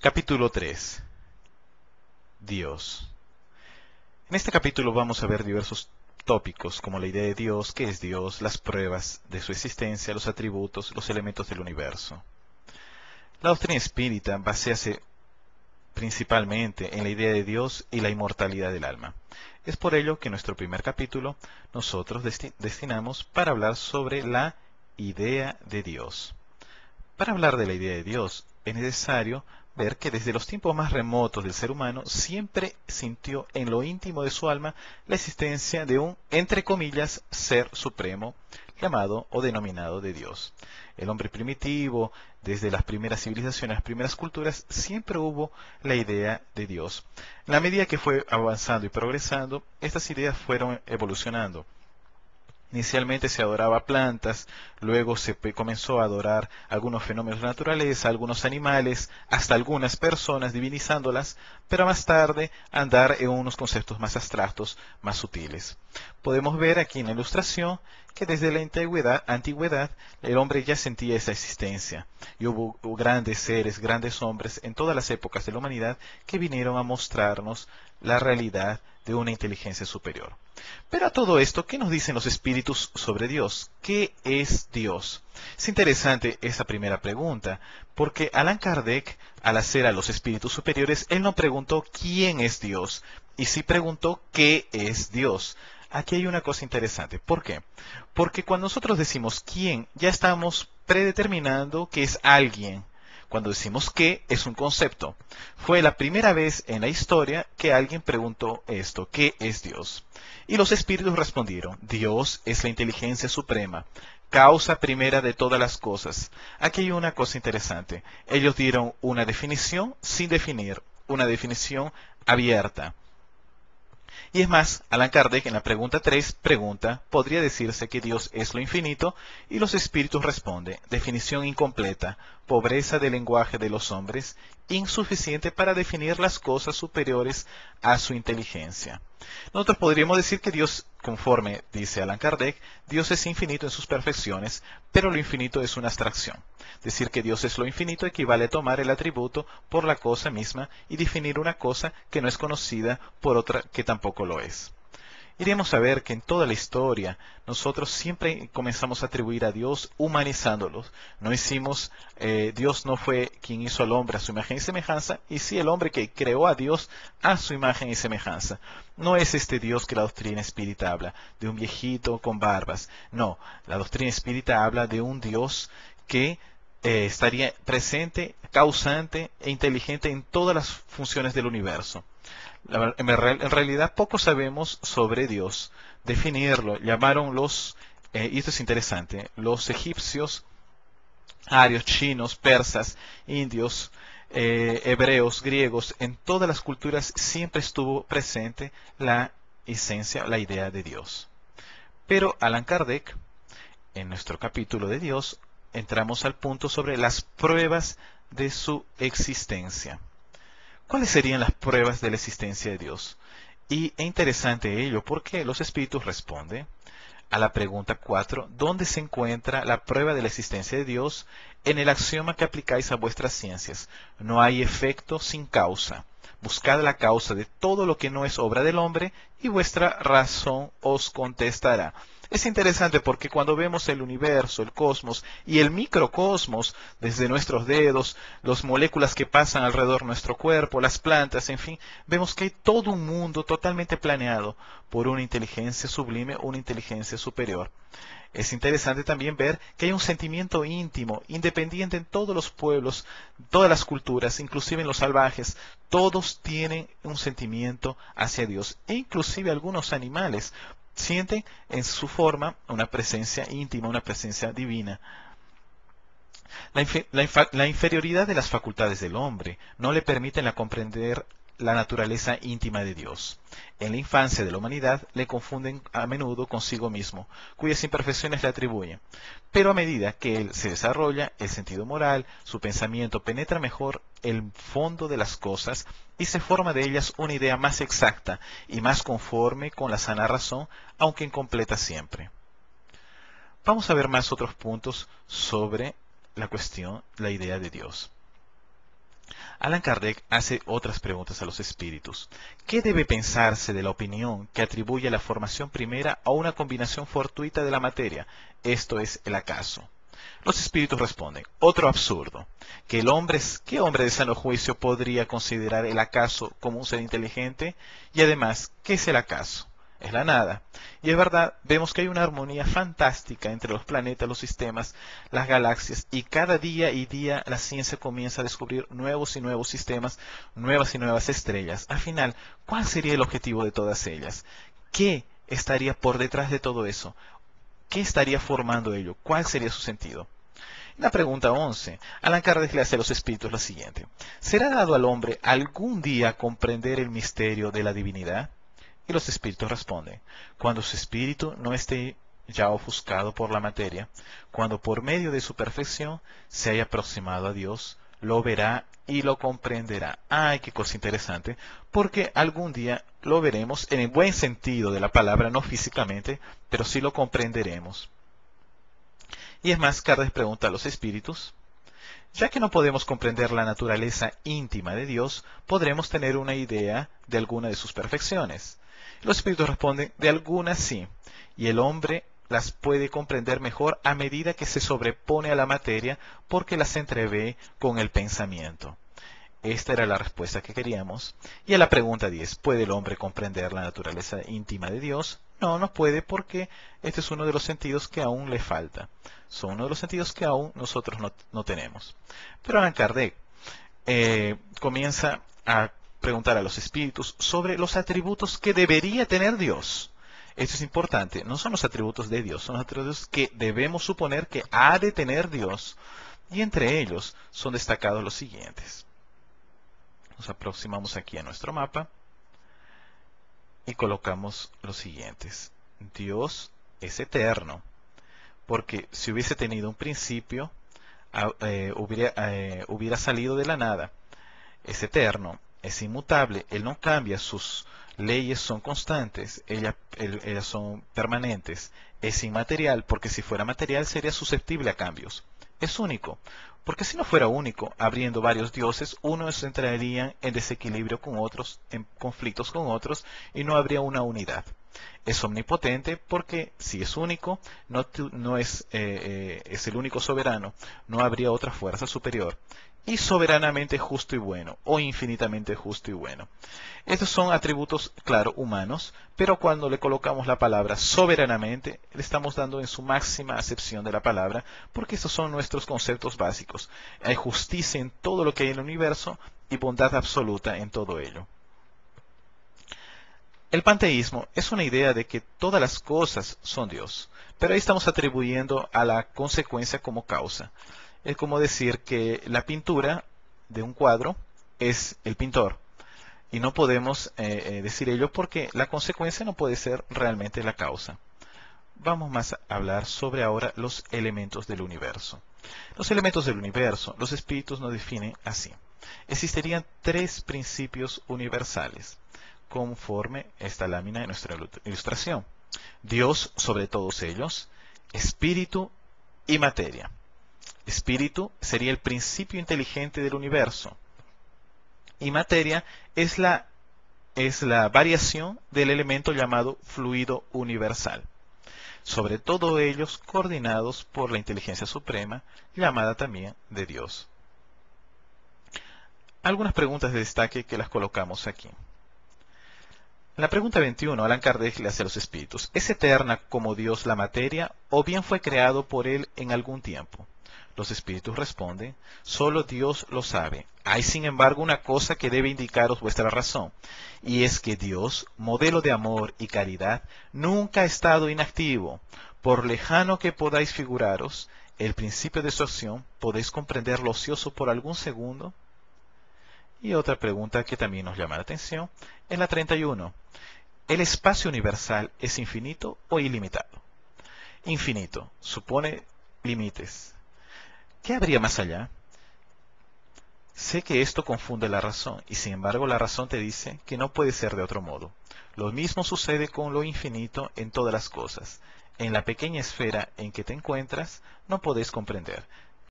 Capítulo 3. Dios. En este capítulo vamos a ver diversos tópicos como la idea de Dios, qué es Dios, las pruebas de su existencia, los atributos, los elementos del universo. La doctrina espírita baséase principalmente en la idea de Dios y la inmortalidad del alma. Es por ello que en nuestro primer capítulo nosotros destinamos para hablar sobre la idea de Dios. Para hablar de la idea de Dios es necesario ver que desde los tiempos más remotos del ser humano siempre sintió en lo íntimo de su alma la existencia de un, entre comillas, ser supremo llamado o denominado de Dios. El hombre primitivo, desde las primeras civilizaciones, las primeras culturas, siempre hubo la idea de Dios. En la medida que fue avanzando y progresando, estas ideas fueron evolucionando. Inicialmente se adoraba plantas, luego se comenzó a adorar algunos fenómenos de la naturaleza, algunos animales, hasta algunas personas, divinizándolas, pero más tarde andar en unos conceptos más abstractos, más sutiles. Podemos ver aquí en la ilustración que desde la antigüedad el hombre ya sentía esa existencia, y hubo grandes seres, grandes hombres en todas las épocas de la humanidad que vinieron a mostrarnos la realidad de una inteligencia superior. Pero a todo esto, ¿qué nos dicen los espíritus sobre Dios? ¿Qué es Dios? Es interesante esa primera pregunta, porque Allan Kardec, al hacer a los espíritus superiores, él no preguntó quién es Dios, y sí preguntó qué es Dios. Aquí hay una cosa interesante. ¿Por qué? Porque cuando nosotros decimos quién, ya estamos predeterminando que es alguien. Cuando decimos qué, es un concepto. Fue la primera vez en la historia que alguien preguntó esto, ¿qué es Dios? Y los espíritus respondieron, Dios es la inteligencia suprema, causa primera de todas las cosas. Aquí hay una cosa interesante. Ellos dieron una definición sin definir, una definición abierta. Y es más, Allan Kardec en la pregunta 3 pregunta, ¿podría decirse que Dios es lo infinito? Y los espíritus responden, definición incompleta, pobreza del lenguaje de los hombres, insuficiente para definir las cosas superiores a su inteligencia. Nosotros podríamos decir que Dios, conforme dice Allan Kardec, Dios es infinito en sus perfecciones, pero lo infinito es una abstracción. Decir que Dios es lo infinito equivale a tomar el atributo por la cosa misma y definir una cosa que no es conocida por otra que tampoco lo es. Iremos a ver que en toda la historia nosotros siempre comenzamos a atribuir a Dios humanizándolos. Dios no fue quien hizo al hombre a su imagen y semejanza, y sí el hombre que creó a Dios a su imagen y semejanza. No es este Dios que la doctrina espírita habla, de un viejito con barbas. No, la doctrina espírita habla de un Dios que estaría presente, causante e inteligente en todas las funciones del universo. En realidad poco sabemos sobre Dios. Definirlo, llamaron y esto es interesante, los egipcios, arios, chinos, persas, indios, hebreos, griegos, en todas las culturas siempre estuvo presente la esencia, la idea de Dios. Pero Allan Kardec, en nuestro capítulo de Dios, entramos al punto sobre las pruebas de su existencia. ¿Cuáles serían las pruebas de la existencia de Dios? Y es interesante ello porque los espíritus responden a la pregunta 4, ¿dónde se encuentra la prueba de la existencia de Dios? En el axioma que aplicáis a vuestras ciencias. No hay efecto sin causa. Buscad la causa de todo lo que no es obra del hombre y vuestra razón os contestará. Es interesante porque cuando vemos el universo, el cosmos y el microcosmos desde nuestros dedos, las moléculas que pasan alrededor de nuestro cuerpo, las plantas, en fin, vemos que hay todo un mundo totalmente planeado por una inteligencia sublime, una inteligencia superior. Es interesante también ver que hay un sentimiento íntimo, independiente en todos los pueblos, todas las culturas, inclusive en los salvajes. Todos tienen un sentimiento hacia Dios, e inclusive algunos animales sienten en su forma una presencia íntima, una presencia divina. La inferioridad de las facultades del hombre no le permiten comprender la naturaleza íntima de Dios. En la infancia de la humanidad le confunden a menudo consigo mismo, cuyas imperfecciones le atribuyen. Pero a medida que él se desarrolla, el sentido moral, su pensamiento penetra mejor el fondo de las cosas y se forma de ellas una idea más exacta y más conforme con la sana razón, aunque incompleta siempre. Vamos a ver más otros puntos sobre la cuestión, la idea de Dios. Allan Kardec hace otras preguntas a los espíritus. ¿Qué debe pensarse de la opinión que atribuye la formación primera a una combinación fortuita de la materia? Esto es el acaso. Los espíritus responden, otro absurdo, que ¿qué hombre de sano juicio podría considerar el acaso como un ser inteligente? Y además, ¿qué es el acaso? Es la nada. Y es verdad, vemos que hay una armonía fantástica entre los planetas, los sistemas, las galaxias, y cada día y día la ciencia comienza a descubrir nuevos y nuevos sistemas, nuevas y nuevas estrellas. Al final, ¿cuál sería el objetivo de todas ellas? ¿Qué estaría por detrás de todo eso? ¿Qué estaría formando ello? ¿Cuál sería su sentido? La pregunta 11. Allan Kardec le hace a los espíritus la siguiente. ¿Será dado al hombre algún día comprender el misterio de la divinidad? Y los espíritus responden, cuando su espíritu no esté ya ofuscado por la materia, cuando por medio de su perfección se haya aproximado a Dios, lo verá y lo comprenderá. ¡Ay, qué cosa interesante! Porque algún día lo veremos en el buen sentido de la palabra, no físicamente, pero sí lo comprenderemos. Y es más, Kardec pregunta a los espíritus, ya que no podemos comprender la naturaleza íntima de Dios, ¿podremos tener una idea de alguna de sus perfecciones? Los espíritus responden, de algunas sí, y el hombre las puede comprender mejor a medida que se sobrepone a la materia porque las entrevé con el pensamiento. Esta era la respuesta que queríamos. Y a la pregunta 10, ¿puede el hombre comprender la naturaleza íntima de Dios? No, no puede porque este es uno de los sentidos que aún le falta. Son uno de los sentidos que aún nosotros no tenemos. Pero Allan Kardec comienza a preguntar a los espíritus sobre los atributos que debería tener Dios. Esto es importante, no son los atributos de Dios, son los atributos que debemos suponer que ha de tener Dios. Y entre ellos son destacados los siguientes. Nos aproximamos aquí a nuestro mapa y colocamos los siguientes. Dios es eterno, porque si hubiese tenido un principio, hubiera salido de la nada. Es eterno, es inmutable, Él no cambia, sus leyes son constantes, ellas son permanentes. Es inmaterial, porque si fuera material sería susceptible a cambios. Es único, porque si no fuera único, habiendo varios dioses, unos entrarían en desequilibrio con otros, en conflictos con otros, y no habría una unidad. Es omnipotente, porque si es único, es el único soberano, no habría otra fuerza superior. Y soberanamente justo y bueno, o infinitamente justo y bueno. Estos son atributos, claro, humanos, pero cuando le colocamos la palabra soberanamente, le estamos dando en su máxima acepción de la palabra, porque estos son nuestros conceptos básicos. Hay justicia en todo lo que hay en el universo y bondad absoluta en todo ello. El panteísmo es una idea de que todas las cosas son Dios, pero ahí estamos atribuyendo a la consecuencia como causa. Es como decir que la pintura de un cuadro es el pintor. Y no podemos decir ello porque la consecuencia no puede ser realmente la causa. Vamos más a hablar sobre ahora los elementos del universo. Los elementos del universo, los espíritus nos definen así. Existirían tres principios universales, conforme esta lámina de nuestra ilustración. Dios sobre todos ellos, espíritu y materia. Espíritu sería el principio inteligente del universo. Y materia es la variación del elemento llamado fluido universal. Sobre todo ellos coordinados por la inteligencia suprema, llamada también de Dios. Algunas preguntas de destaque que las colocamos aquí. En la pregunta 21, Allan Kardec le hace a los espíritus, ¿es eterna como Dios la materia o bien fue creado por Él en algún tiempo? Los espíritus responden, solo Dios lo sabe. Hay sin embargo una cosa que debe indicaros vuestra razón, y es que Dios, modelo de amor y caridad, nunca ha estado inactivo. Por lejano que podáis figuraros, el principio de su acción, ¿podéis comprender lo ocioso por algún segundo? Y otra pregunta que también nos llama la atención, en la 31. ¿El espacio universal es infinito o ilimitado? Infinito, supone límites. ¿Qué habría más allá? Sé que esto confunde la razón, y sin embargo la razón te dice que no puede ser de otro modo. Lo mismo sucede con lo infinito en todas las cosas. En la pequeña esfera en que te encuentras, no podés comprender.